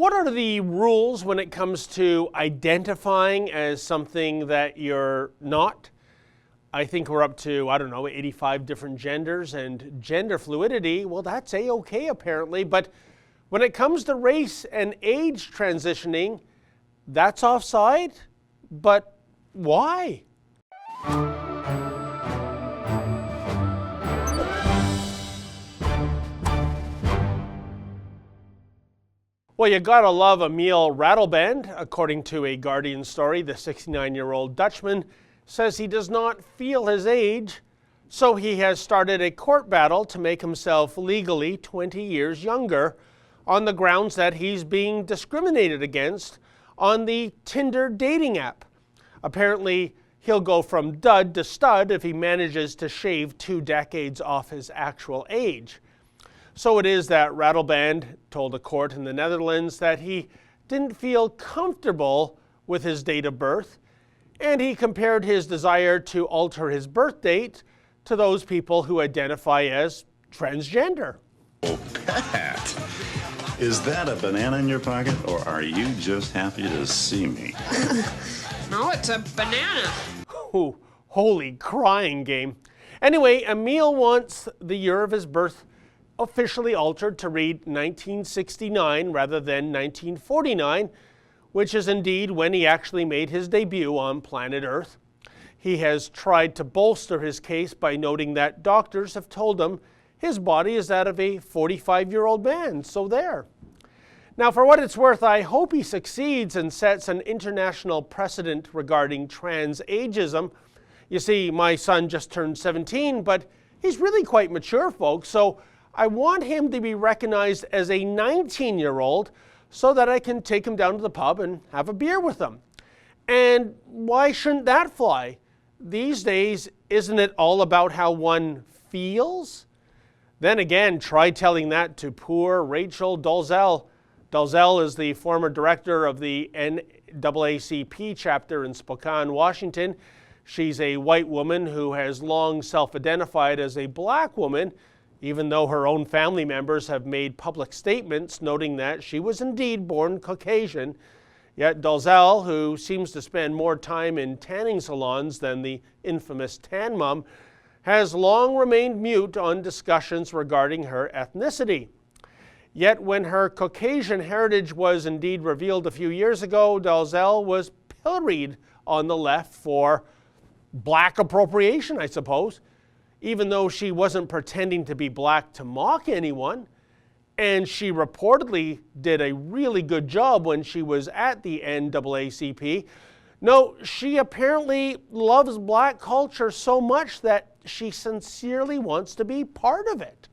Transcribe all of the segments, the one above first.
What are the rules when it comes to identifying as something that you're not? I think we're up to, 85 different genders, and gender fluidity, well, that's A-okay apparently, but when it comes to race and age transitioning, that's offside? But why? Well, you gotta love Emil Ratelband. According to a Guardian story, the 69-year-old Dutchman says he does not feel his age, so he has started a court battle to make himself legally 20 years younger on the grounds that he's being discriminated against on the Tinder dating app. Apparently, he'll go from dud to stud if he manages to shave 2 decades off his actual age. So it is that Ratelband told a court in the Netherlands that he didn't feel comfortable with his date of birth, and he compared his desire to alter his birth date to those people who identify as transgender. Oh, Pat, is that a banana in your pocket, or are you just happy to see me? No, it's a banana. Ooh, holy crying game. Anyway, Emil wants the year of his birth officially altered to read 1969 rather than 1949, which is indeed when he actually made his debut on planet Earth. He has tried to bolster his case by noting that doctors have told him his body is that of a 45-year-old man, so there. Now, for what it's worth, I hope he succeeds and sets an international precedent regarding trans ageism. You see, my son just turned 17, but he's really quite mature, folks, so I want him to be recognized as a 19-year-old so that I can take him down to the pub and have a beer with him. And why shouldn't that fly? These days, isn't it all about how one feels? Then again, try telling that to poor Rachel Dolezal. Dolezal is the former director of the NAACP chapter in Spokane, Washington. She's a white woman who has long self-identified as a black woman, even though her own family members have made public statements noting that she was indeed born Caucasian. Yet Dolezal, who seems to spend more time in tanning salons than the infamous Tan Mom, has long remained mute on discussions regarding her ethnicity. Yet when her Caucasian heritage was indeed revealed a few years ago, Dolezal was pilloried on the left for black appropriation, I suppose, even though she wasn't pretending to be black to mock anyone. And she reportedly did a really good job when she was at the NAACP. No, she apparently loves black culture so much that she sincerely wants to be part of it.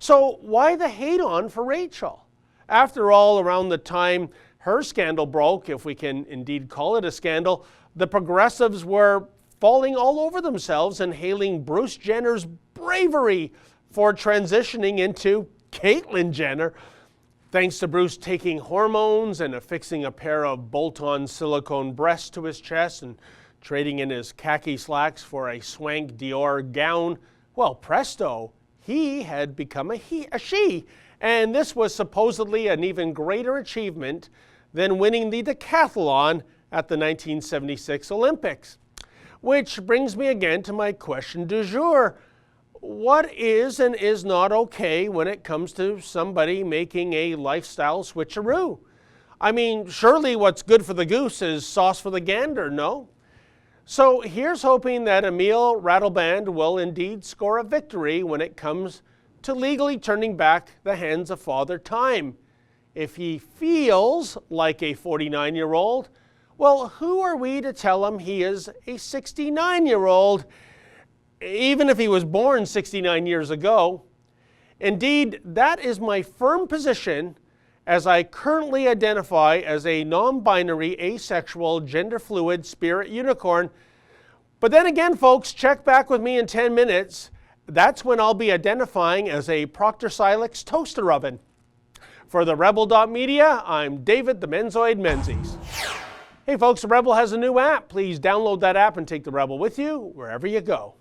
So why the hate on for Rachel? After all, around the time her scandal broke, if we can indeed call it a scandal, the progressives were falling all over themselves and hailing Bruce Jenner's bravery for transitioning into Caitlyn Jenner, thanks to Bruce taking hormones and affixing a pair of bolt-on silicone breasts to his chest and trading in his khaki slacks for a swank Dior gown. Well, presto, he had become a she, and this was supposedly an even greater achievement than winning the decathlon at the 1976 Olympics. Which brings me again to my question du jour. What is and is not okay when it comes to somebody making a lifestyle switcheroo? I mean, surely what's good for the goose is sauce for the gander, no? So here's hoping that Emil Ratelband will indeed score a victory when it comes to legally turning back the hands of Father Time. If he feels like a 49-year-old, well, who are we to tell him he is a 69-year-old, even if he was born 69 years ago? Indeed, that is my firm position, as I currently identify as a non-binary, asexual, gender-fluid spirit unicorn. But then again, folks, check back with me in 10 minutes. That's when I'll be identifying as a Proctor Silex toaster oven. For the Rebel.media, I'm David the Menzoid Menzies. Hey folks, the Rebel has a new app. Please download that app and take the Rebel with you wherever you go.